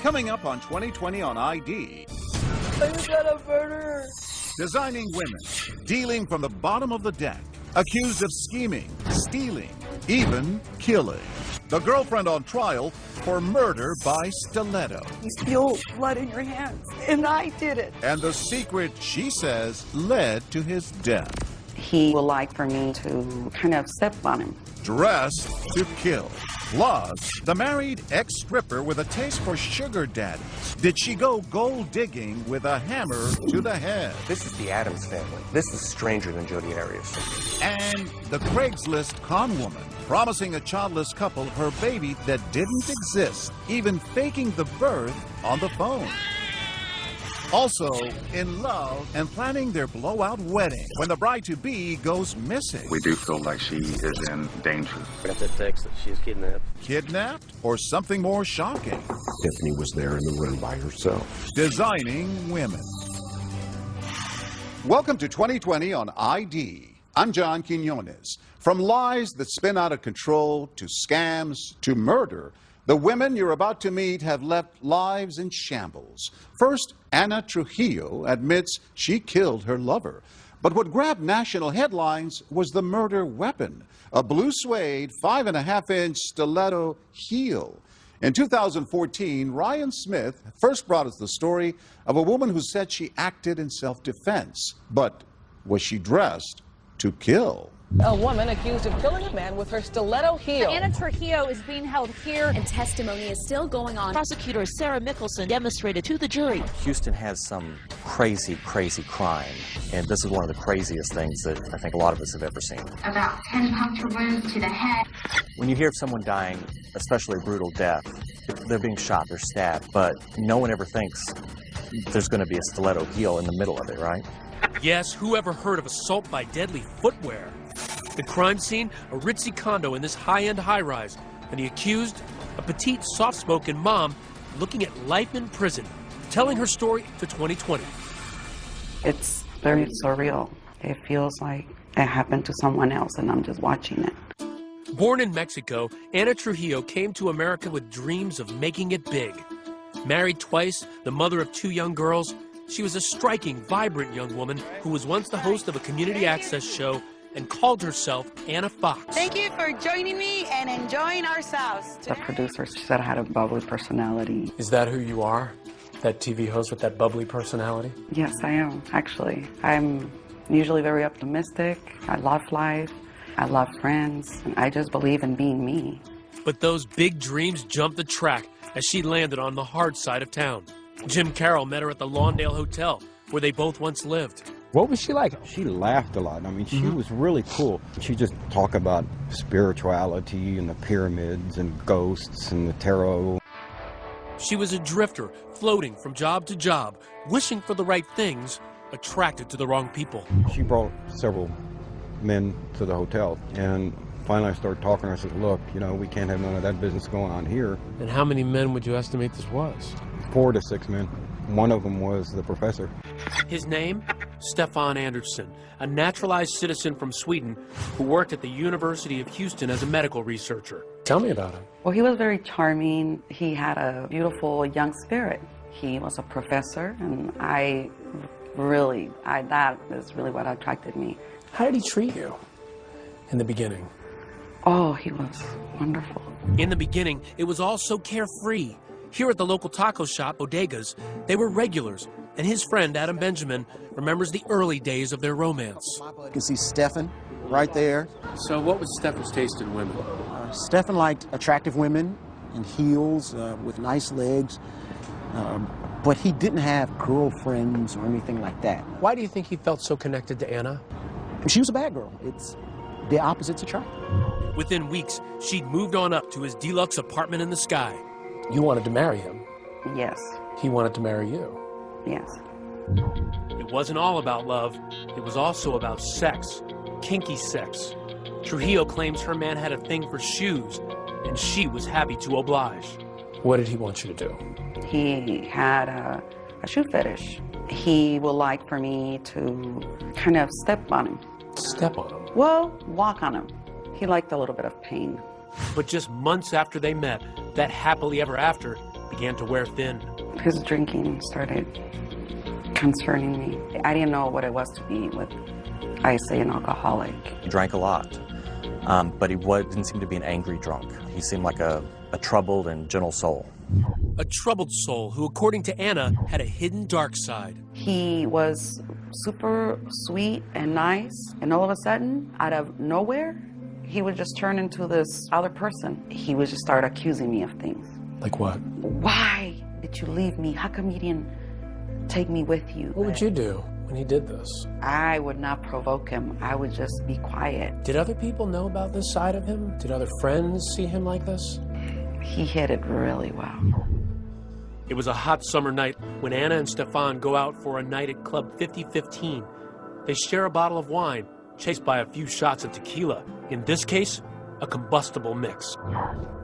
Coming up on 2020 on ID. You got a murderer. Designing women, dealing from the bottom of the deck, accused of scheming, stealing, even killing. The girlfriend on trial for murder by stiletto. You feel blood in your hands, and I did it. And the secret, she says, led to his death. He would like for me to kind of step on him. Dressed to kill. Plus, the married ex-stripper with a taste for sugar daddies. Did she go gold digging with a hammer to the head? This is the Addams family. This is stranger than Jodi Arias. And the Craigslist con woman, promising a childless couple her baby that didn't exist, even faking the birth on the phone. Also, in love and planning their blowout wedding when the bride-to-be goes missing. We do feel like she is in danger. Got that text that she's kidnapped. Kidnapped? Or something more shocking? Tiffany was there in the room by herself. Designing women. Welcome to 2020 on ID. I'm John Quinones. From lies that spin out of control to scams to murder, the women you're about to meet have left lives in shambles. First, Ana Trujillo admits she killed her lover. But what grabbed national headlines was the murder weapon, a blue suede 5.5-inch stiletto heel. In 2014, Ryan Smith first brought us the story of a woman who said she acted in self-defense. But was she dressed to kill? A woman accused of killing a man with her stiletto heel. Ana Trujillo is being held here, and testimony is still going on. Prosecutor Sarah Mickelson demonstrated to the jury. Houston has some crazy, crazy crime, and this is one of the craziest things that I think a lot of us have ever seen. About 10 puncture wounds to the head. When you hear of someone dying, especially a brutal death, they're being shot, they're stabbed, but no one ever thinks there's going to be a stiletto heel in the middle of it, right? Yes, who ever heard of assault by deadly footwear? The crime scene, a ritzy condo in this high-end high-rise, and the accused, a petite, soft-spoken mom looking at life in prison, telling her story to 2020. It's very surreal. It feels like it happened to someone else, and I'm just watching it. Born in Mexico, Ana Trujillo came to America with dreams of making it big. Married twice, the mother of 2 young girls, she was a striking, vibrant young woman who was once the host of a community access show and called herself Anna Fox. Thank you for joining me and enjoying ourselves. The producer said I had a bubbly personality. Is that who you are? That TV host with that bubbly personality? Yes, I am, actually. I'm usually very optimistic. I love life. I love friends. And I just believe in being me. But those big dreams jumped the track as she landed on the hard side of town. Jim Carroll met her at the Lawndale Hotel, where they both once lived. What was she like? She laughed a lot. I mean, she was really cool. She just talked about spirituality and the pyramids and ghosts and the tarot. She was a drifter, floating from job to job, wishing for the right things, attracted to the wrong people. She brought several men to the hotel, and finally I started talking to her. I said, look, you know, we can't have none of that business going on here. And how many men would you estimate this was? 4 to 6 men. One of them was the professor. His name? Stefan Andersson, a naturalized citizen from Sweden who worked at the University of Houston as a medical researcher. Tell me about him. Well, he was very charming. He had a beautiful young spirit. He was a professor, and that is really what attracted me. How did he treat you in the beginning? Oh, he was wonderful. In the beginning, it was all so carefree. Here at the local taco shop, Bodegas, they were regulars, and his friend, Adam Benjamin, remembers the early days of their romance. You can see Stefan right there. So what was Stefan's taste in women? Stefan liked attractive women in heels with nice legs, but he didn't have girlfriends or anything like that. Why do you think he felt so connected to Anna? She was a bad girl. It's the opposites attract. Within weeks, she'd moved on up to his deluxe apartment in the sky. You wanted to marry him. Yes. He wanted to marry you. Yes. It wasn't all about love. It was also about sex. Kinky sex. Trujillo claims her man had a thing for shoes, and she was happy to oblige. What did he want you to do? He had a shoe fetish. He would like for me to kind of step on him. Step on him? Well, walk on him. He liked a little bit of pain. But just months after they met, that happily ever after, began to wear thin. His drinking started concerning me. I didn't know what it was to be with, I say, an alcoholic. He drank a lot, but he didn't seem to be an angry drunk. He seemed like a troubled and gentle soul. A troubled soul who, according to Anna, had a hidden dark side. He was super sweet and nice, and all of a sudden, out of nowhere, he would just turn into this other person. He would just start accusing me of things. Like what? Why did you leave me? How come you didn't take me with you? What would you do when he did this? I would not provoke him. I would just be quiet. Did other people know about this side of him? Did other friends see him like this? He hid it really well. It was a hot summer night when Anna and Stefan go out for a night at Club 5015. They share a bottle of wine, chased by a few shots of tequila. In this case, a combustible mix.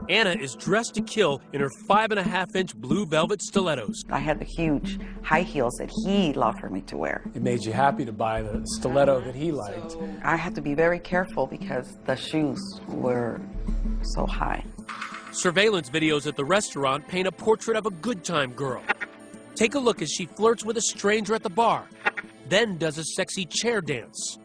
Anna is dressed to kill in her 5.5-inch blue velvet stilettos. I had the huge high heels that he loved for me to wear. It made you happy to buy the stiletto that he liked. I had to be very careful because the shoes were so high. Surveillance videos at the restaurant paint a portrait of a good time girl. Take a look as she flirts with a stranger at the bar, then does a sexy chair dance.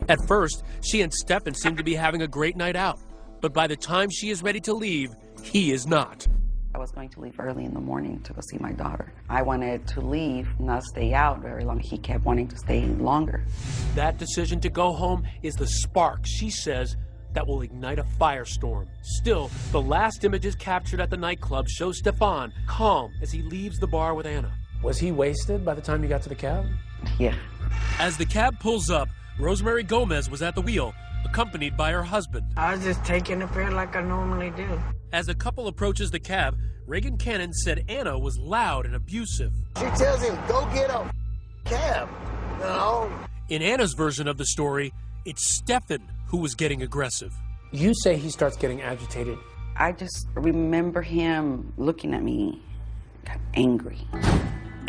At first, she and Stefan seem to be having a great night out, but by the time she is ready to leave, he is not. I was going to leave early in the morning to go see my daughter. I wanted to leave, not stay out very long. He kept wanting to stay longer. That decision to go home is the spark, she says, that will ignite a firestorm. Still, the last images captured at the nightclub show Stefan calm as he leaves the bar with Anna. Was he wasted by the time you got to the cab? Yeah. As the cab pulls up, Rosemary Gomez was at the wheel, accompanied by her husband. I was just taking the pill like I normally do. As the couple approaches the cab, Reagan Cannon said Anna was loud and abusive. She tells him, go get a cab, you know? In Anna's version of the story, it's Stefan who was getting aggressive. You say he starts getting agitated. I just remember him looking at me angry.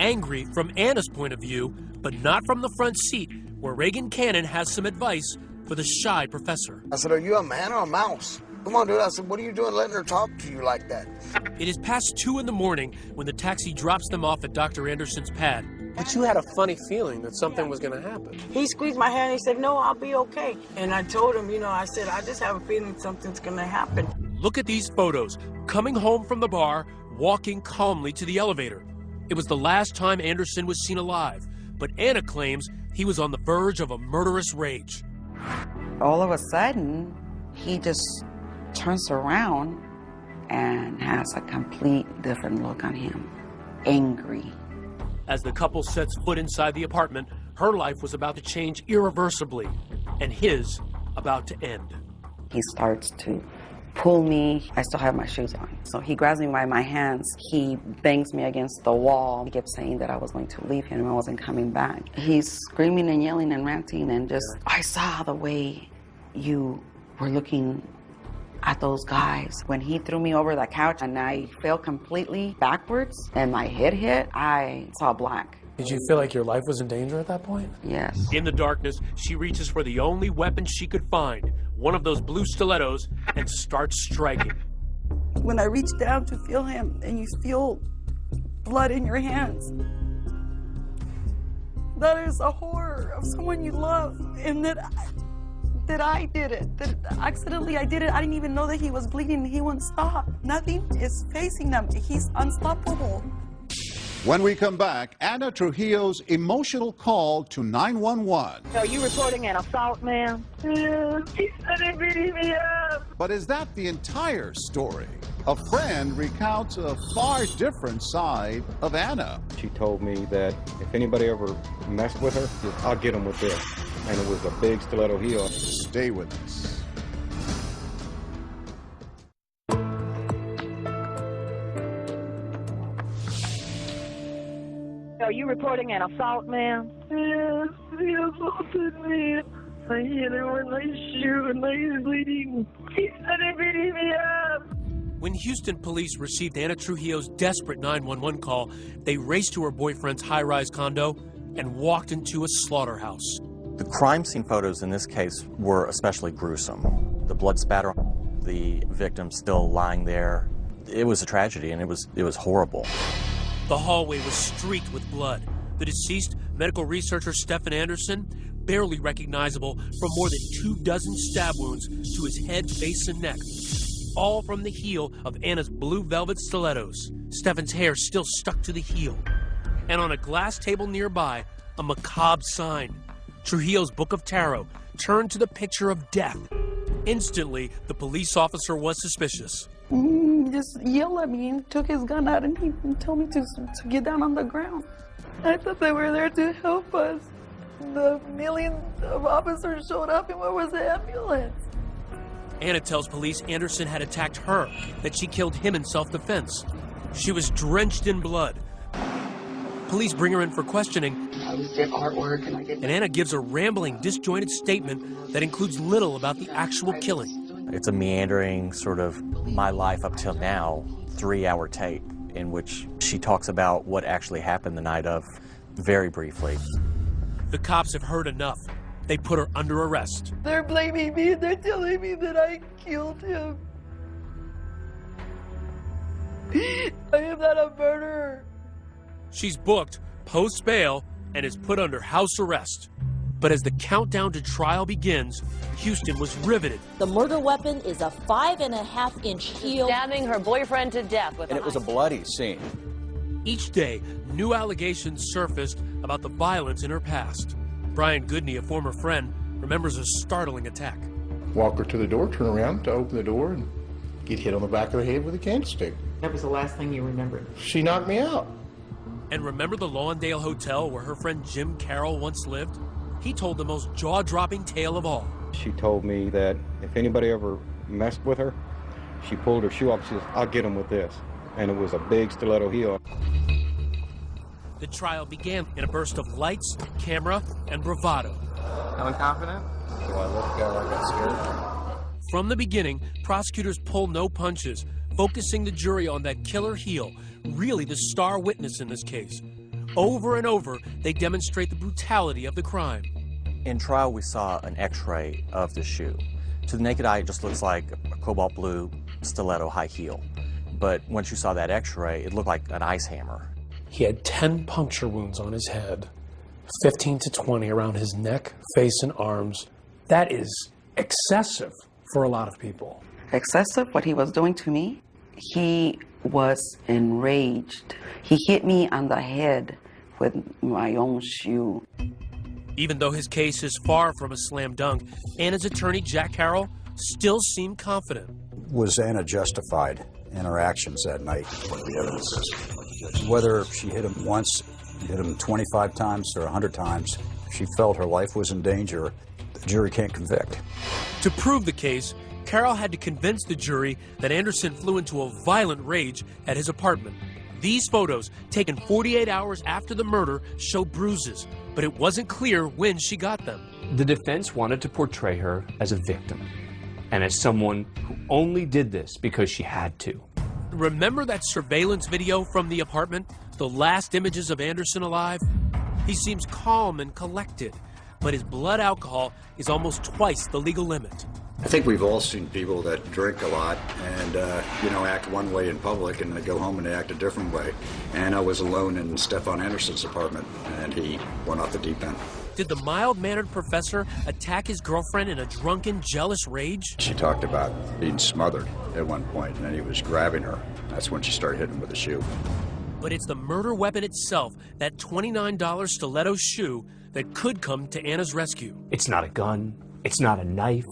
Angry from Anna's point of view, but not from the front seat, where Reagan Cannon has some advice for the shy professor. I said, are you a man or a mouse? Come on, dude. I said, what are you doing letting her talk to you like that? It is past 2 in the morning when the taxi drops them off at Dr. Anderson's pad. But you had a funny feeling that something was going to happen. He squeezed my hand and he said, no, I'll be okay. And I told him, I said, I just have a feeling something's going to happen. Look at these photos. Coming home from the bar, walking calmly to the elevator. It was the last time Anderson was seen alive, but Anna claims he was on the verge of a murderous rage. All of a sudden, he just turns around and has a complete different look on him. Angry. As the couple sets foot inside the apartment, her life was about to change irreversibly, and his about to end. He starts to pull me. I still have my shoes on. So he grabs me by my hands. He bangs me against the wall. He kept saying that I was going to leave him and I wasn't coming back. He's screaming and yelling and ranting and just, I saw the way you were looking at those guys. When he threw me over the couch and I fell completely backwards and my head hit, I saw black. Did you feel like your life was in danger at that point? Yes. In the darkness, she reaches for the only weapon she could find, one of those blue stilettos, and starts striking. When I reach down to feel him and you feel blood in your hands, that is a horror of someone you love, and that I did it, that accidentally I did it. I didn't even know that he was bleeding and he wouldn't stop. Nothing is facing them. He's unstoppable. When we come back, Anna Trujillo's emotional call to 911. Are you reporting an assault, ma'am? Yeah, he started beating me up. But is that the entire story? A friend recounts a far different side of Anna. She told me that if anybody ever messed with her, I'll get them with this. And it was a big stiletto heel. Stay with us. Are you reporting an assault, ma'am? Yeah, he assaulted me. I hit her with my shoe and he's bleeding. He started beating me up. When Houston police received Anna Trujillo's desperate 911 call, they raced to her boyfriend's high-rise condo and walked into a slaughterhouse. The crime scene photos in this case were especially gruesome. The blood spatter, the victim still lying there, It was a tragedy, and it was horrible. The hallway was streaked with blood. The deceased, medical researcher Stephen Anderson, barely recognizable from more than 24 stab wounds to his head, face, and neck, all from the heel of Anna's blue velvet stilettos. Stephen's hair still stuck to the heel. And on a glass table nearby, a macabre sign. Trujillo's Book of Tarot turned to the picture of death. Instantly, the police officer was suspicious. He just yelled at me and took his gun out and he told me to get down on the ground. I thought they were there to help us. The millions of officers showed up and where was the ambulance? Anna tells police Anderson had attacked her, that she killed him in self-defense. She was drenched in blood. Police bring her in for questioning, and Anna gives a rambling, disjointed statement that includes little about the actual killing. It's a meandering sort of my life up till now 3-hour tape in which she talks about what actually happened the night of, very briefly. The cops have heard enough. They put her under arrest. They're blaming me. They're telling me that I killed him. I am not a murderer. She's booked post-bail and is put under house arrest. But as the countdown to trial begins, Houston was riveted. The murder weapon is a 5.5-inch heel. Stabbing her boyfriend to death with And it was a bloody scene. Each day, new allegations surfaced about the violence in her past. Brian Goodney, a former friend, remembers a startling attack. Walk her to the door, turn around to open the door, and get hit on the back of the head with a candlestick. That was the last thing you remembered. She knocked me out. And remember the Lawndale Hotel where her friend Jim Carroll once lived? He told the most jaw-dropping tale of all. She told me that if anybody ever messed with her, she pulled her shoe off. She says, "I'll get them with this." And it was a big stiletto heel. The trial began in a burst of lights, camera, and bravado. Feeling confident? Do I look like I got scared? From the beginning, prosecutors pulled no punches, focusing the jury on that killer heel, really the star witness in this case. Over and over, they demonstrate the brutality of the crime. In trial, we saw an x-ray of the shoe. To the naked eye, it just looks like a cobalt blue stiletto high heel. But once you saw that x-ray, it looked like an ice hammer. He had 10 puncture wounds on his head, 15 to 20 around his neck, face, and arms. That is excessive for a lot of people. Excessive, what he was doing to me? He was enraged. He hit me on the head with my own shoe. Even though his case is far from a slam dunk, Anna's attorney, Jack Carroll, still seemed confident. Was Anna justified in her actions that night? What the evidence is. Whether she hit him once, hit him 25 times or 100 times, if she felt her life was in danger, the jury can't convict. To prove the case, Carroll had to convince the jury that Anderson flew into a violent rage at his apartment. These photos, taken 48 hours after the murder, show bruises, but it wasn't clear when she got them. The defense wanted to portray her as a victim and as someone who only did this because she had to. Remember that surveillance video from the apartment? The last images of Anderson alive? He seems calm and collected, but his blood alcohol is almost twice the legal limit. I think we've all seen people that drink a lot and, act one way in public and they go home and they act a different way. Anna was alone in Stefan Anderson's apartment and he went off the deep end. Did the mild-mannered professor attack his girlfriend in a drunken, jealous rage? She talked about being smothered at one point and then he was grabbing her. That's when she started hitting him with a shoe. But it's the murder weapon itself, that $29 stiletto shoe, that could come to Anna's rescue. It's not a gun. It's not a knife.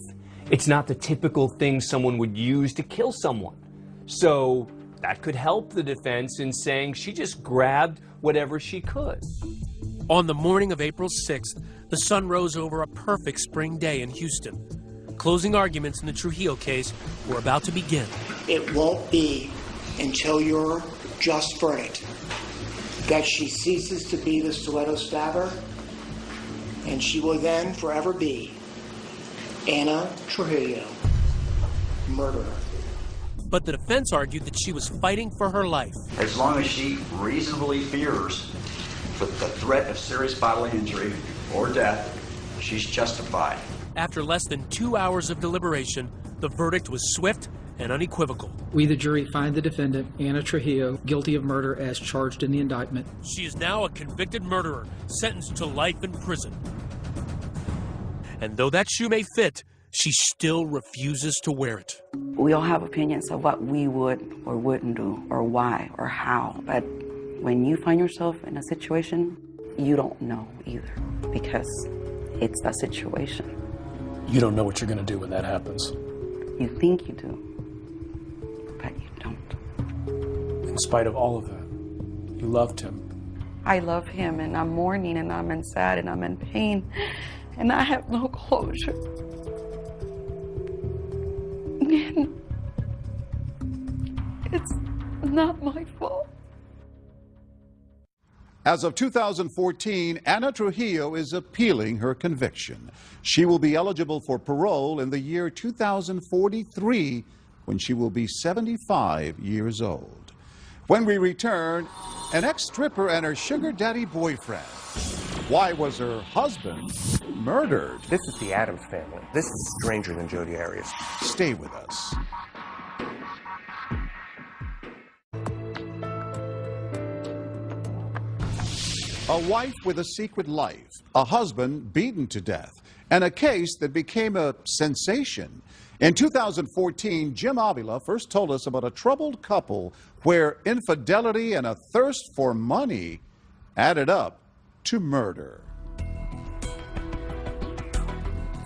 It's not the typical thing someone would use to kill someone. So that could help the defense in saying she just grabbed whatever she could. On the morning of April 6th, the sun rose over a perfect spring day in Houston. Closing arguments in the Trujillo case were about to begin. It won't be until your just verdict that she ceases to be the stiletto stabber, and she will then forever be Anna Trujillo, murderer. But the defense argued that she was fighting for her life. As long as she reasonably fears with the threat of serious bodily injury or death, she's justified. After less than 2 hours of deliberation, the verdict was swift and unequivocal. We, the jury, find the defendant, Anna Trujillo, guilty of murder as charged in the indictment. She is now a convicted murderer, sentenced to life in prison. And though that shoe may fit, she still refuses to wear it. We all have opinions of what we would or wouldn't do, or why, or how. But when you find yourself in a situation, you don't know either, because it's a situation. You don't know what you're going to do when that happens. You think you do, but you don't. In spite of all of that, you loved him. I love him, and I'm mourning, and I'm sad, and I'm in pain, and I have no closure. And it's not my fault. As of 2014, Anna Trujillo is appealing her conviction. She will be eligible for parole in the year 2043, when she will be 75 years old. When we return, an ex-stripper and her sugar daddy boyfriend. Why was her husband murdered? This is the Addams family. This is stranger than Jodi Arias. Stay with us. A wife with a secret life, a husband beaten to death, and a case that became a sensation. In 2014, Jim Avila first told us about a troubled couple where infidelity and a thirst for money added up to murder.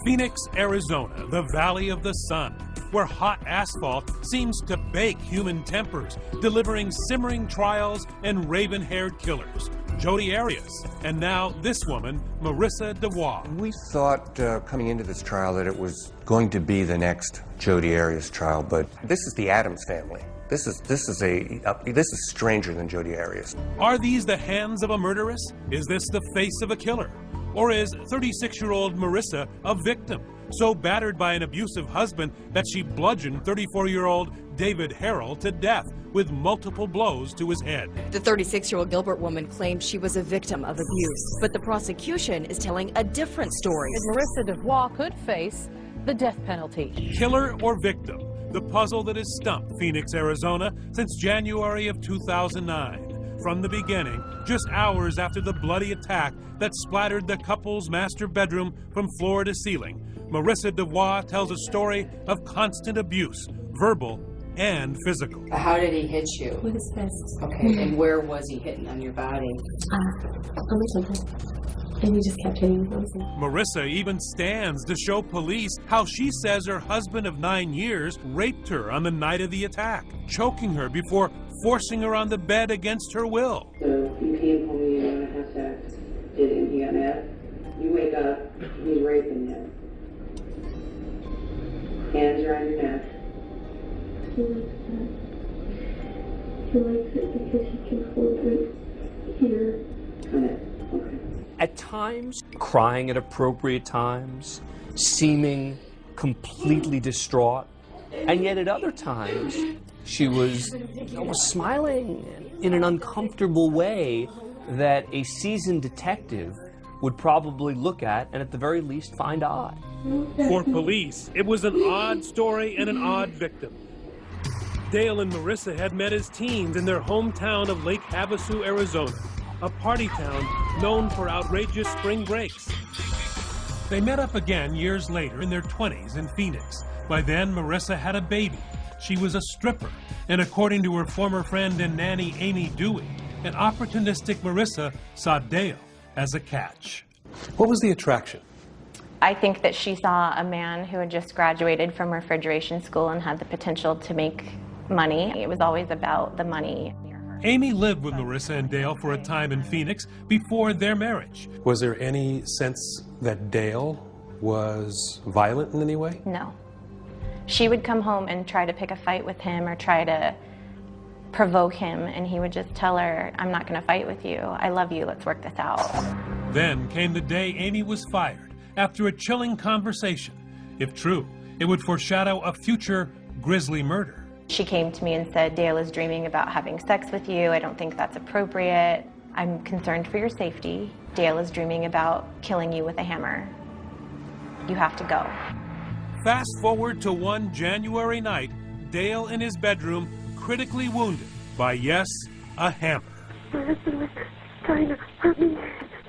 Phoenix, Arizona, the Valley of the Sun, where hot asphalt seems to bake human tempers, delivering simmering trials and raven-haired killers. Jodi Arias, and now this woman, Marissa DeWaugh. We thought coming into this trial that it was going to be the next Jodi Arias trial, but this is the Addams family. This is stranger than Jodi Arias. Are these the hands of a murderess? Is this the face of a killer? Or is 36-year-old Marissa a victim, so battered by an abusive husband that she bludgeoned 34-year-old David Harrell to death with multiple blows to his head? The 36-year-old Gilbert woman claimed she was a victim of abuse, but the prosecution is telling a different story. Marissa DeWaugh could face the death penalty. Killer or victim? The puzzle that has stumped Phoenix, Arizona since January of 2009. From the beginning, just hours after the bloody attack that splattered the couple's master bedroom from floor to ceiling, Marissa DeWaugh tells a story of constant abuse, verbal and physical. How did he hit you? With his fists. Okay, and where was he hitting on your body? On my temple. And he just kept hitting me. Marissa even stands to show police how she says her husband of 9 years raped her on the night of the attack, choking her before forcing her on the bed against her will. So you came home, you want to have sex, didn't you? Got mad? You wake up, he's raping you. Hands are on your neck. He likes that. He likes it because he can hold it here. Got it. Okay. At times, crying at appropriate times, seeming completely distraught, and yet at other times, she was almost smiling in an uncomfortable way that a seasoned detective would probably look at and at the very least find odd. For police, it was an odd story and an odd victim. Dale and Marissa had met as teens in their hometown of Lake Havasu, Arizona, a party town known for outrageous spring breaks. They met up again years later in their 20s in Phoenix. By then, Marissa had a baby. She was a stripper, and according to her former friend and nanny, Amy Dewey, an opportunistic Marissa saw Dale as a catch. What was the attraction? I think that she saw a man who had just graduated from refrigeration school and had the potential to make money. It was always about the money. Amy lived with Marissa and Dale for a time in Phoenix before their marriage. Was there any sense that Dale was violent in any way? No. She would come home and try to pick a fight with him or try to provoke him, and he would just tell her, I'm not going to fight with you. I love you. Let's work this out. Then came the day Amy was fired after a chilling conversation. If true, it would foreshadow a future grisly murder. She came to me and said, Dale is dreaming about having sex with you. I don't think that's appropriate. I'm concerned for your safety. Dale is dreaming about killing you with a hammer. You have to go. Fast forward to one January night, Dale in his bedroom, critically wounded by, yes, a hammer. My husband was trying to hurt me,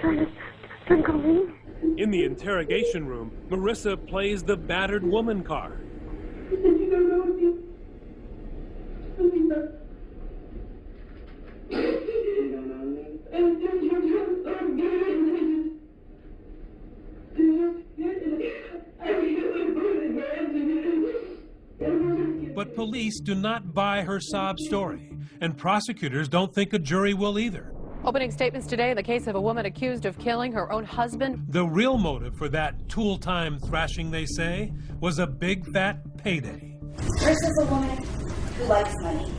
trying to strangle me. In the interrogation room, Marissa plays the battered woman card. But police do not buy her sob story, and prosecutors don't think a jury will either. Opening statements today in the case of a woman accused of killing her own husband. The real motive for that tool-time thrashing, they say, was a big fat payday. Marissa's a woman who likes money.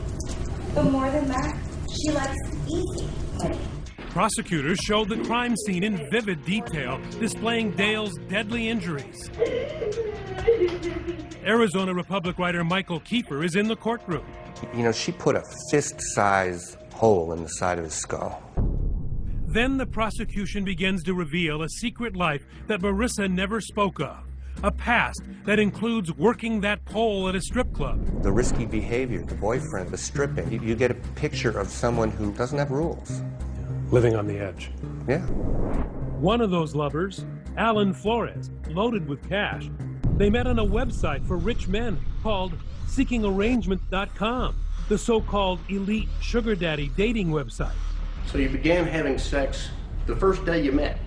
But more than that, she likes easy money. Prosecutors showed the crime scene in vivid detail, displaying Dale's deadly injuries. Arizona Republic writer Michael Kiefer is in the courtroom. You know, she put a fist-size hole in the side of his skull. Then the prosecution begins to reveal a secret life that Marissa never spoke of. A past that includes working that pole at a strip club. The risky behavior, the boyfriend, the stripping. You get a picture of someone who doesn't have rules. Living on the edge. Yeah. One of those lovers, Alan Flores, loaded with cash. They met on a website for rich men called SeekingArrangement.com, the so-called elite sugar daddy dating website. So you began having sex the first day you met?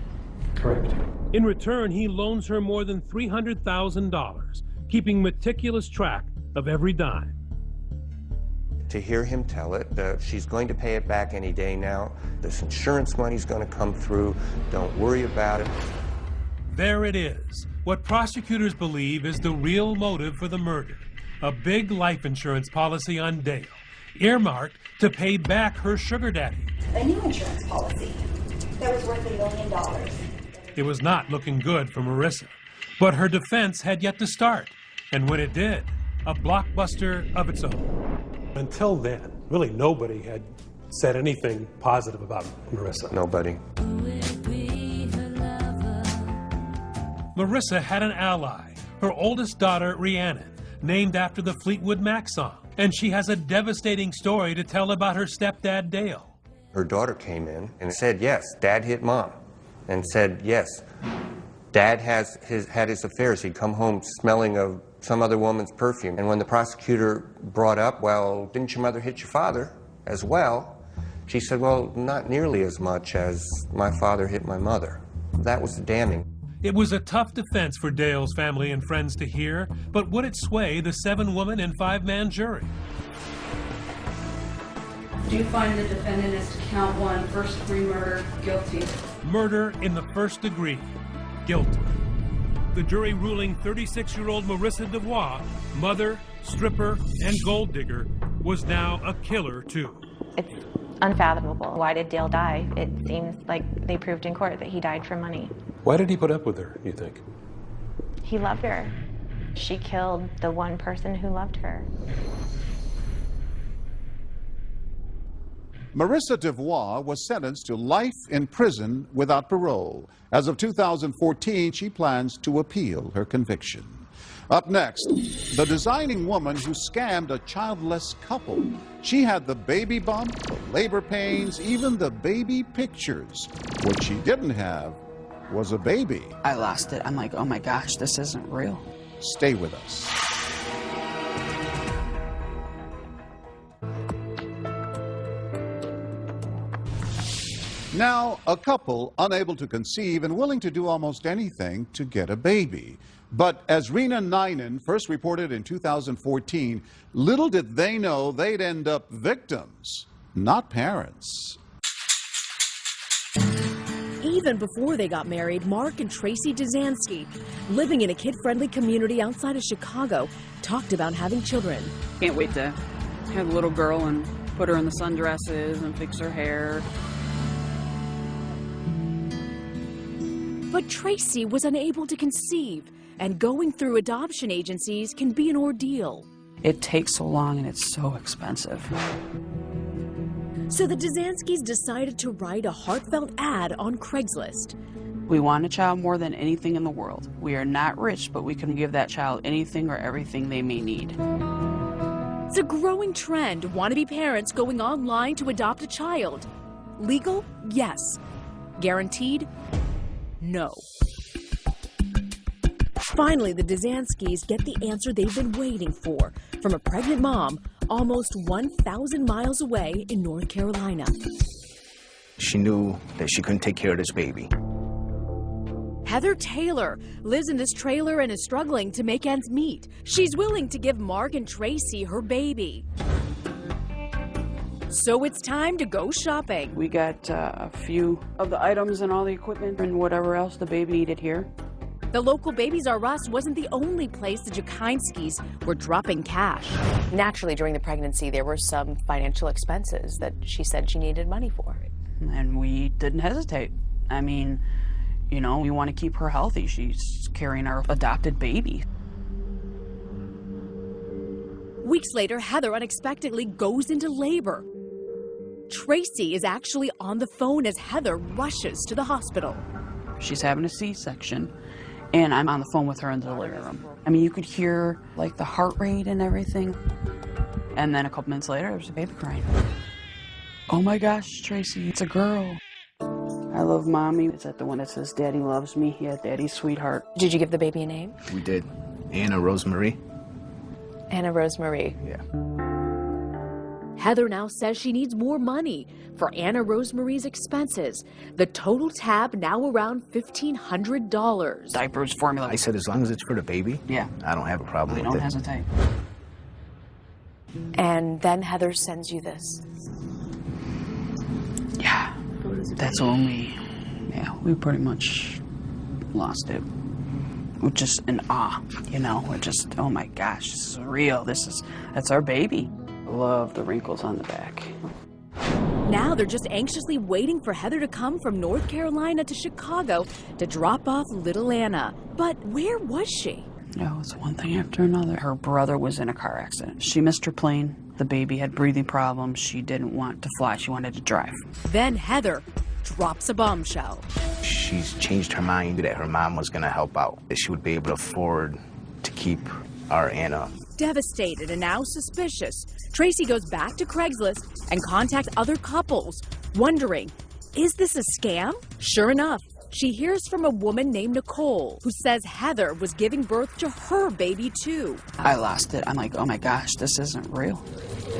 Correct. In return, he loans her more than $300,000, keeping meticulous track of every dime. To hear him tell it, she's going to pay it back any day now. This insurance money's going to come through. Don't worry about it. There it is. What prosecutors believe is the real motive for the murder. A big life insurance policy on Dale, earmarked to pay back her sugar daddy. A new insurance policy that was worth $1 million. It was not looking good for Marissa, but her defense had yet to start. And when it did, a blockbuster of its own. Until then, really nobody had said anything positive about Marissa. Nobody. Marissa had an ally, her oldest daughter, Rhiannon, named after the Fleetwood Mac song. And she has a devastating story to tell about her stepdad, Dale. Her daughter came in and said, yes, Dad hit Mom. And said, yes, Dad had his affairs. He'd come home smelling of some other woman's perfume. And when the prosecutor brought up, well, didn't your mother hit your father as well? She said, well, not nearly as much as my father hit my mother. That was damning. It was a tough defense for Dale's family and friends to hear, but would it sway the 7-woman and 5-man jury? Do you find the defendant as to count 1, first-degree murder, guilty? Murder in the first degree, guilty. The jury ruling 36-year-old Marissa DeVois, mother, stripper, and gold digger, was now a killer too. It's unfathomable. Why did Dale die? It seems like they proved in court that he died for money. Why did he put up with her, you think? He loved her. She killed the one person who loved her. Marissa DeVois was sentenced to life in prison without parole. As of 2014, she plans to appeal her conviction. Up next, the designing woman who scammed a childless couple. She had the baby bump, the labor pains, even the baby pictures. What she didn't have was a baby. I lost it. I'm like, oh my gosh, this isn't real. Stay with us. Now, a couple unable to conceive and willing to do almost anything to get a baby. But as Rena Ninen first reported in 2014, little did they know they'd end up victims, not parents. Even before they got married, Mark and Tracy Dzansky, living in a kid-friendly community outside of Chicago, talked about having children. Can't wait to have a little girl and put her in the sundresses and fix her hair. But Tracy was unable to conceive, and going through adoption agencies can be an ordeal. It takes so long and it's so expensive. So the Dzanskys decided to write a heartfelt ad on Craigslist. We want a child more than anything in the world. We are not rich, but we can give that child anything or everything they may need. It's a growing trend, wannabe parents going online to adopt a child. Legal? Yes. Guaranteed? No. Finally, the Dzanskis get the answer they've been waiting for from a pregnant mom almost 1,000 miles away in North Carolina. She knew that she couldn't take care of this baby. Heather Taylor lives in this trailer and is struggling to make ends meet. She's willing to give Mark and Tracy her baby. So it's time to go shopping. We got a few of the items and all the equipment and whatever else the baby needed here. The local Babies R Us wasn't the only place the Jakinskis were dropping cash. Naturally, during the pregnancy, there were some financial expenses that she said she needed money for. And we didn't hesitate. I mean, you know, we want to keep her healthy. She's carrying our adopted baby. Weeks later, Heather unexpectedly goes into labor. Tracy is actually on the phone as Heather rushes to the hospital. She's having a C-section, and I'm on the phone with her in the living room. I mean, you could hear, like, the heart rate and everything. And then a couple minutes later, there's a baby crying. Oh my gosh, Tracy, it's a girl. I love Mommy. Is that the one that says Daddy loves me? Yeah, Daddy's sweetheart. Did you give the baby a name? We did. Anna Rosemary. Anna Rosemary. Yeah. Heather now says she needs more money for Anna Rosemary's expenses. The total tab now around $1,500. Diapers, formula. I said as long as it's for the baby, yeah, I don't have a problem with it. Don't hesitate. And then Heather sends you this. Yeah, that's when we pretty much lost it. We're just in awe, you know. We're just, oh my gosh, this is real. That's our baby. I love the wrinkles on the back. Now they're just anxiously waiting for Heather to come from North Carolina to Chicago to drop off little Anna. But where was she? Oh, it's one thing after another. Her brother was in a car accident. She missed her plane. The baby had breathing problems. She didn't want to fly. She wanted to drive. Then Heather drops a bombshell. She's changed her mind that her mom was going to help out, that she would be able to afford to keep our Anna. Devastated and now suspicious, Tracy goes back to Craigslist and contacts other couples, wondering, is this a scam? Sure enough, she hears from a woman named Nicole who says Heather was giving birth to her baby too. I lost it. I'm like, oh my gosh, this isn't real.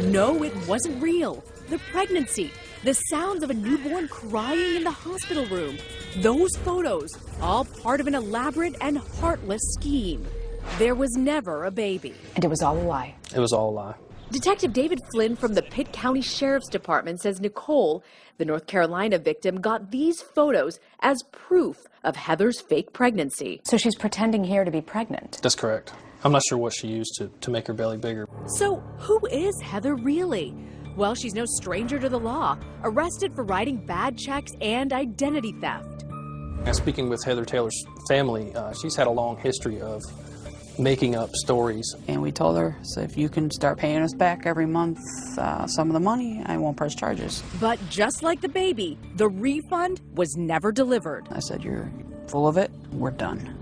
No, it wasn't real. The pregnancy, the sounds of a newborn crying in the hospital room, those photos, all part of an elaborate and heartless scheme. There was never a baby. And it was all a lie. It was all a lie. Detective David Flynn from the Pitt County Sheriff's Department says Nicole, the North Carolina victim, got these photos as proof of Heather's fake pregnancy. So she's pretending here to be pregnant. That's correct. I'm not sure what she used to make her belly bigger. So who is Heather really? Well, she's no stranger to the law, arrested for writing bad checks and identity theft. And speaking with Heather Taylor's family, she's had a long history of making up stories. And we told her, so if you can start paying us back every month some of the money, I won't press charges. But just like the baby, the refund was never delivered. I said, you're full of it, we're done.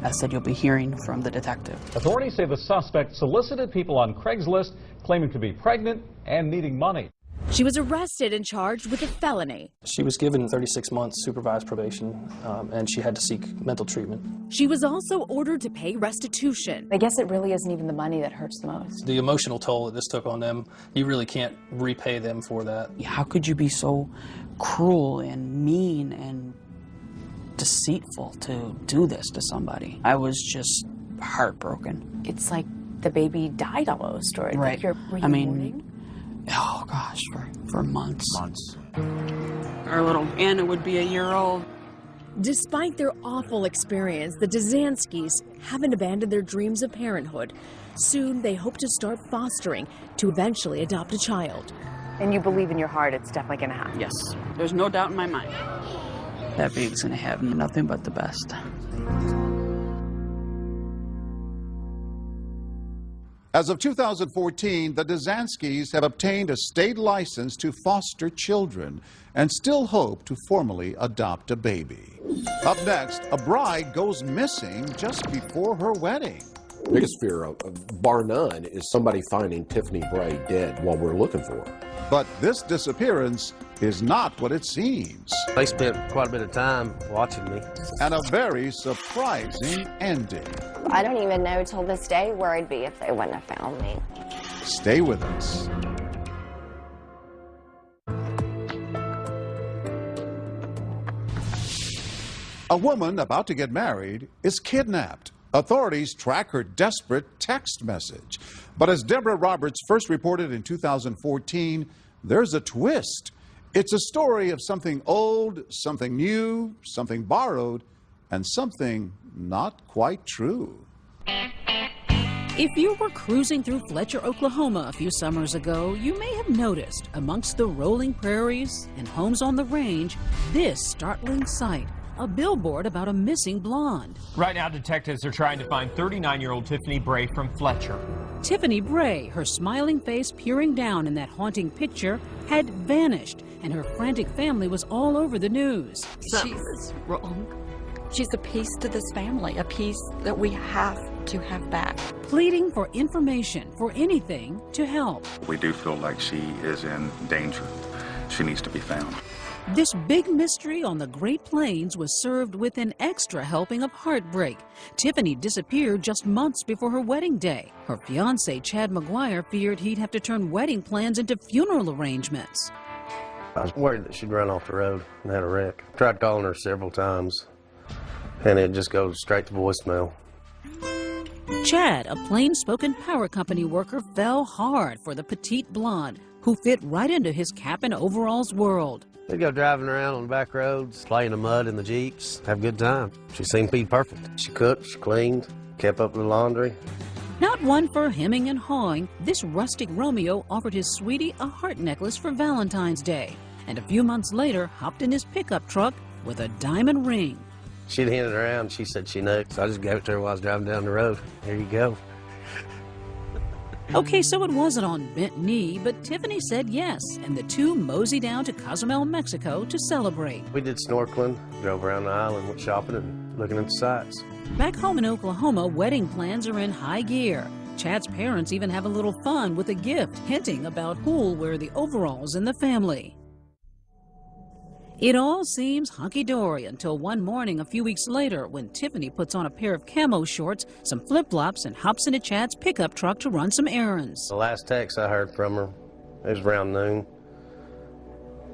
I said, you'll be hearing from the detective. Authorities say the suspect solicited people on Craigslist claiming to be pregnant and needing money. She was arrested and charged with a felony. She was given 36 months supervised probation, and she had to seek mental treatment. She was also ordered to pay restitution. I guess it really isn't even the money that hurts the most. The emotional toll that this took on them, you really can't repay them for that. How could you be so cruel and mean and deceitful to do this to somebody? I was just heartbroken. It's like the baby died almost, or right. Were you mourning? Oh gosh, for months. Our little Anna would be a year old. Despite their awful experience, the Dzanskis haven't abandoned their dreams of parenthood. Soon, they hope to start fostering to eventually adopt a child. And you believe in your heart it's definitely going to happen? Yes, there's no doubt in my mind. That baby's going to have nothing but the best. As of 2014, the Dzanskis have obtained a state license to foster children and still hope to formally adopt a baby. Up next, a bride goes missing just before her wedding. Biggest fear, bar none, is somebody finding Tiffany Bray dead while we're looking for her. But this disappearance is not what it seems. They spent quite a bit of time watching me. And a very surprising ending. I don't even know till this day where I'd be if they wouldn't have found me. Stay with us. A woman about to get married is kidnapped. Authorities track her desperate text message. But as Deborah Roberts first reported in 2014, there's a twist. It's a story of something old, something new, something borrowed, and something not quite true. If you were cruising through Fletcher, Oklahoma a few summers ago, you may have noticed amongst the rolling prairies and homes on the range this startling sight. A billboard about a missing blonde. Right now, detectives are trying to find 39-year-old Tiffany Bray from Fletcher. Tiffany Bray, her smiling face peering down in that haunting picture, had vanished, and her frantic family was all over the news. She's wrong. She's a piece to this family, a piece that we have to have back. Pleading for information, for anything to help. We do feel like she is in danger. She needs to be found. This big mystery on the Great Plains was served with an extra helping of heartbreak. Tiffany disappeared just months before her wedding day. Her fiancé, Chad McGuire, feared he'd have to turn wedding plans into funeral arrangements. I was worried that she'd run off the road and had a wreck. Tried calling her several times, and it just goes straight to voicemail. Chad, a plain-spoken power company worker, fell hard for the petite blonde who fit right into his cap and overalls world. We'd go driving around on the back roads, play in the mud in the Jeeps, have a good time. She seemed to be perfect. She cooked, she cleaned, kept up with the laundry. Not one for hemming and hawing, this rustic Romeo offered his sweetie a heart necklace for Valentine's Day, and a few months later hopped in his pickup truck with a diamond ring. She'd handed it around, she said she knew, so I just gave it to her while I was driving down the road. Here you go. Okay, so it wasn't on bent knee, but Tiffany said yes, and the two moseyed down to Cozumel, Mexico to celebrate. We did snorkeling, drove around the island, went shopping and looking at the sights. Back home in Oklahoma, wedding plans are in high gear. Chad's parents even have a little fun with a gift, hinting about who'll wear the overalls in the family. It all seems hunky-dory until one morning a few weeks later when Tiffany puts on a pair of camo shorts, some flip-flops, and hops into Chad's pickup truck to run some errands. The last text I heard from her, it was around noon.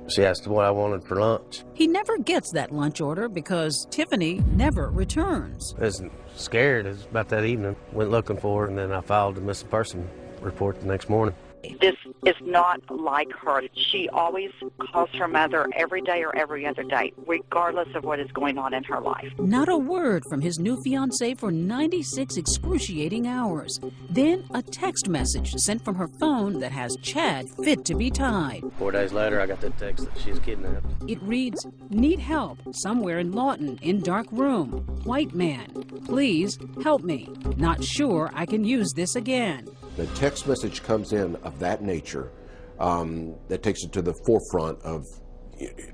She asked what I wanted for lunch. He never gets that lunch order because Tiffany never returns. I was scared. It was about that evening. Went looking for her, and then I filed a missing person report the next morning. This is not like her. She always calls her mother every day or every other day, regardless of what is going on in her life. Not a word from his new fiancée for 96 excruciating hours. Then a text message sent from her phone that has Chad fit to be tied. 4 days later, I got that text that she's kidnapped. It reads, "Need help somewhere in Lawton, in dark room. White man. Please help me. Not sure I can use this again." The text message comes in of that nature that takes it to the forefront of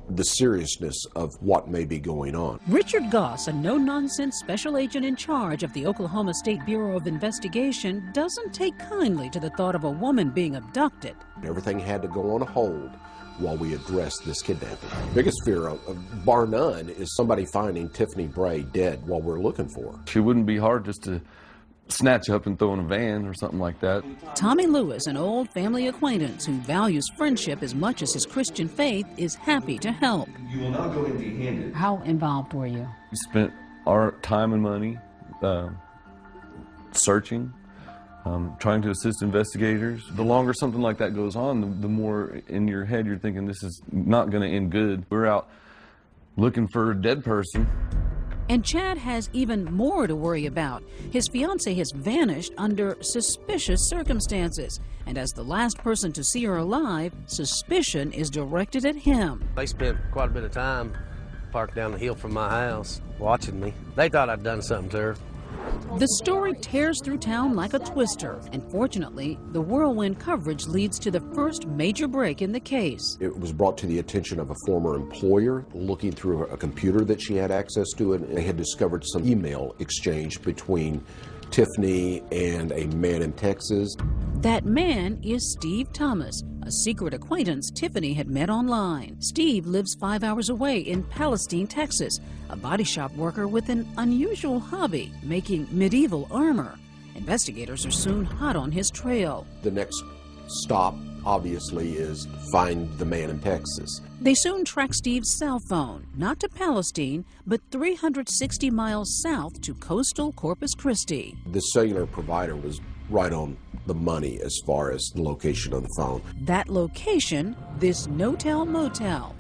the seriousness of what may be going on. Richard Goss, a no-nonsense special agent in charge of the Oklahoma State Bureau of Investigation, doesn't take kindly to the thought of a woman being abducted. Everything had to go on hold while we address this kidnapping. Biggest fear, bar none, is somebody finding Tiffany Bray dead while we're looking for her. She wouldn't be hard just to snatch up and throw in a van or something like that. Tommy Lewis, an old family acquaintance who values friendship as much as his Christian faith, is happy to help. You will not go empty-handed. How involved were you? We spent our time and money searching, trying to assist investigators. The longer something like that goes on, the more in your head you're thinking this is not going to end good. We're out looking for a dead person. And Chad has even more to worry about. His fiancée has vanished under suspicious circumstances. And as the last person to see her alive, suspicion is directed at him. They spent quite a bit of time parked down the hill from my house watching me. They thought I'd done something to her. The story tears through town like a twister, and fortunately, the whirlwind coverage leads to the first major break in the case. It was brought to the attention of a former employer looking through a computer that she had access to, and they had discovered some email exchange between Tiffany and a man in Texas. That man is Steve Thomas, a secret acquaintance Tiffany had met online. Steve lives 5 hours away in Palestine, Texas, a body shop worker with an unusual hobby, making medieval armor. Investigators are soon hot on his trail. The next stop, obviously, is find the man in Texas. They soon track Steve's cell phone, not to Palestine, but 360 miles south to coastal Corpus Christi. The cellular provider was right on the money as far as the location of the phone. That location, this no-tell motel.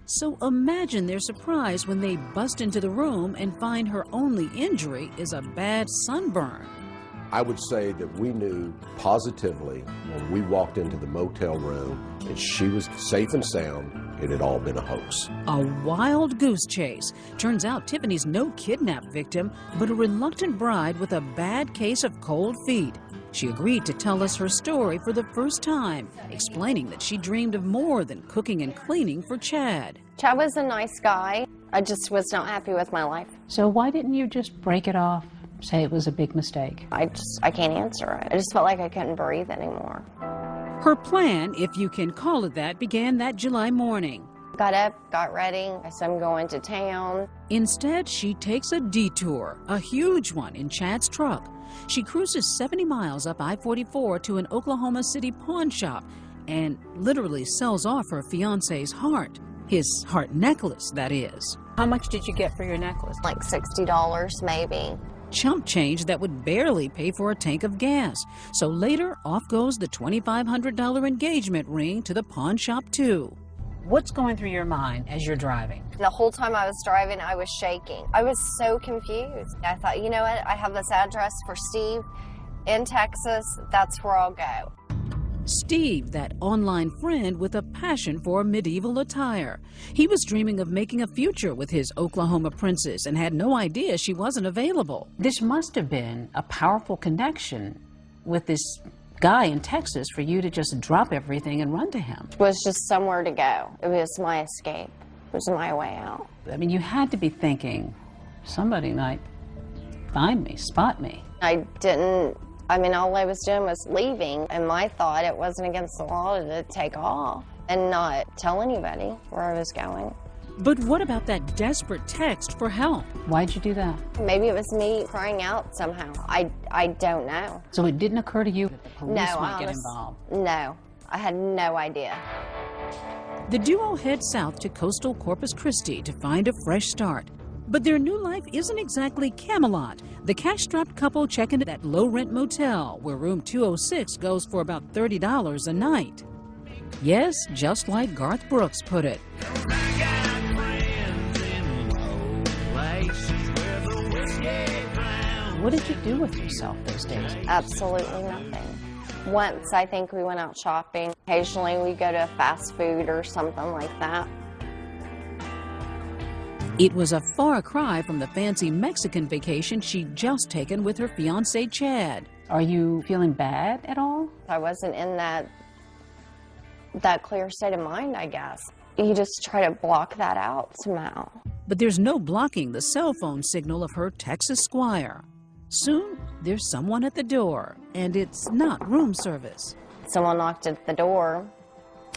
So imagine their surprise when they bust into the room and find her only injury is a bad sunburn. I would say that we knew positively when we walked into the motel room that she was safe and sound. It had all been a hoax. A wild goose chase. Turns out Tiffany's no kidnap victim, but a reluctant bride with a bad case of cold feet. She agreed to tell us her story for the first time, explaining that she dreamed of more than cooking and cleaning for Chad. Chad was a nice guy. I just was not happy with my life. So why didn't you just break it off, say it was a big mistake? I can't answer it. I just felt like I couldn't breathe anymore. Her plan, if you can call it that, began that July morning. Got up, got ready. I said I'm going to town. Instead, she takes a detour, a huge one, in Chad's truck. She cruises 70 miles up I-44 to an Oklahoma City pawn shop and literally sells off her fiancé's heart. His heart necklace, that is. How much did you get for your necklace? Like $60 maybe. Chump change that would barely pay for a tank of gas. So later, off goes the $2,500 engagement ring to the pawn shop too. What's going through your mind as you're driving? The whole time I was driving, I was shaking. I was so confused. I thought, you know what? I have this address for Steve in Texas. That's where I'll go. Steve, that online friend with a passion for medieval attire. He was dreaming of making a future with his Oklahoma princess and had no idea she wasn't available. This must have been a powerful connection with this guy in Texas for you to just drop everything and run to him. It was just somewhere to go. It was my escape. It was my way out. I mean, you had to be thinking, somebody might find me, spot me. I didn't. I mean, all I was doing was leaving, and my thought it wasn't against the law to take off and not tell anybody where I was going. But what about that desperate text for help? Why'd you do that? Maybe it was me crying out somehow. I don't know. So it didn't occur to you that the police might get involved? No, I had no idea. The duo head south to coastal Corpus Christi to find a fresh start. But their new life isn't exactly Camelot. The cash-strapped couple check into that low-rent motel where room 206 goes for about $30 a night. Yes, just like Garth Brooks put it. What did you do with yourself those days? Absolutely nothing. Once, I think we went out shopping. Occasionally, we go to a fast food or something like that. It was a far cry from the fancy Mexican vacation she'd just taken with her fiancé, Chad. Are you feeling bad at all? I wasn't in that clear state of mind, I guess. You just try to block that out somehow. But there's no blocking the cell phone signal of her Texas squire. Soon, there's someone at the door, and it's not room service. Someone knocked at the door,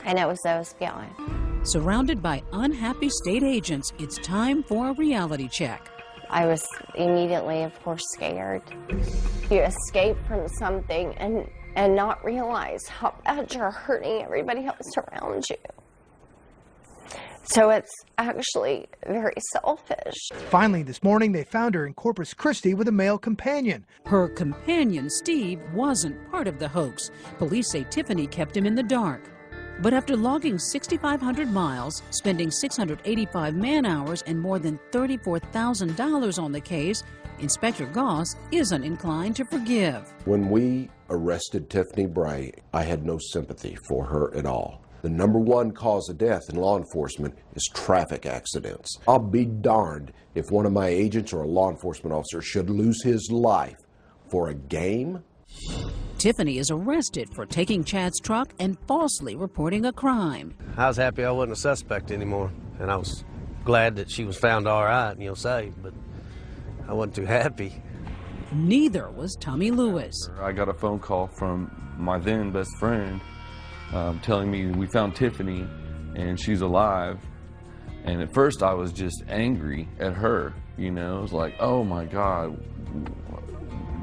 and it was the OSPI. Surrounded by unhappy state agents, it's time for a reality check. I was immediately, of course, scared. You escape from something and not realize how bad you're hurting everybody else around you. So it's actually very selfish. Finally, this morning, they found her in Corpus Christi with a male companion. Her companion, Steve, wasn't part of the hoax. Police say Tiffany kept him in the dark. But after logging 6,500 miles, spending 685 man-hours, and more than $34,000 on the case, Inspector Goss isn't inclined to forgive. When we arrested Tiffany Bray, I had no sympathy for her at all. The number one cause of death in law enforcement is traffic accidents. I'll be darned if one of my agents or a law enforcement officer should lose his life for a game. Tiffany is arrested for taking Chad's truck and falsely reporting a crime. I was happy I wasn't a suspect anymore, and I was glad that she was found all right, safe, but I wasn't too happy. Neither was Tommy Lewis. I got a phone call from my then best friend telling me we found Tiffany and she's alive. And at first I was just angry at her, you know. It was like, oh my God,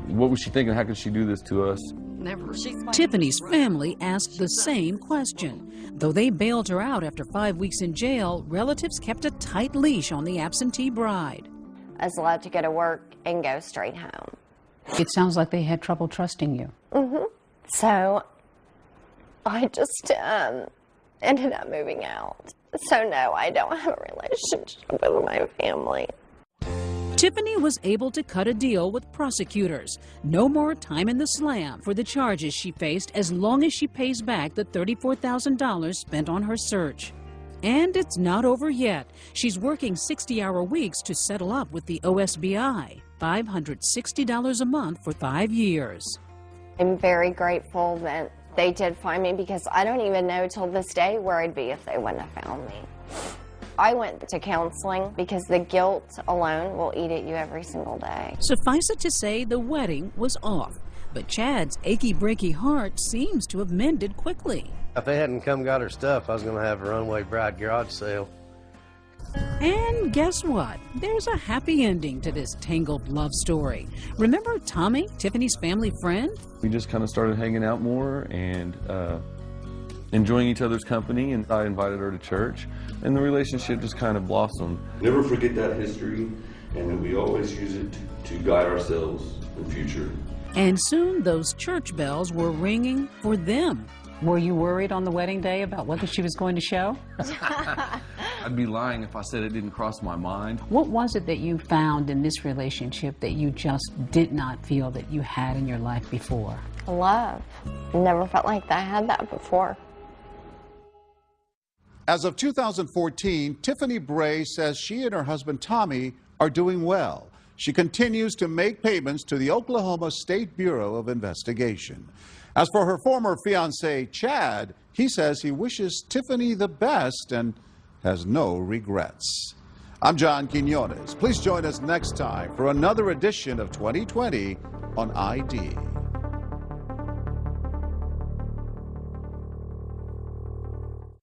what was she thinking? How could she do this to us? Never. Tiffany's family asked the same question. Though they bailed her out after 5 weeks in jail, relatives kept a tight leash on the absentee bride. I was allowed to go to work and go straight home. It sounds like they had trouble trusting you. So I just ended up moving out. So no, I don't have a relationship with my family. Tiffany was able to cut a deal with prosecutors. No more time in the slam for the charges she faced as long as she pays back the $34,000 spent on her search. And it's not over yet. She's working 60-hour weeks to settle up with the OSBI, $560 a month for 5 years. I'm very grateful that they did find me, because I don't even know till this day where I'd be if they wouldn't have found me. I went to counseling because the guilt alone will eat at you every single day. Suffice it to say, the wedding was off. But Chad's achy-breaky heart seems to have mended quickly. If they hadn't come got her stuff, I was going to have a runaway bride garage sale. And guess what? There's a happy ending to this tangled love story. Remember Tommy, Tiffany's family friend? We just kind of started hanging out more and enjoying each other's company, and I invited her to church, and the relationship just kind of blossomed. Never forget that history, and that we always use it to guide ourselves in the future. And soon those church bells were ringing for them. Were you worried on the wedding day about whether she was going to show? I'd be lying if I said it didn't cross my mind. What was it that you found in this relationship that you just did not feel that you had in your life before? Love. Never felt like I had that before. As of 2014, Tiffany Bray says she and her husband Tommy are doing well. She continues to make payments to the Oklahoma State Bureau of Investigation. As for her former fiancé, Chad, he says he wishes Tiffany the best and has no regrets. I'm John Quinones. Please join us next time for another edition of 2020 on ID.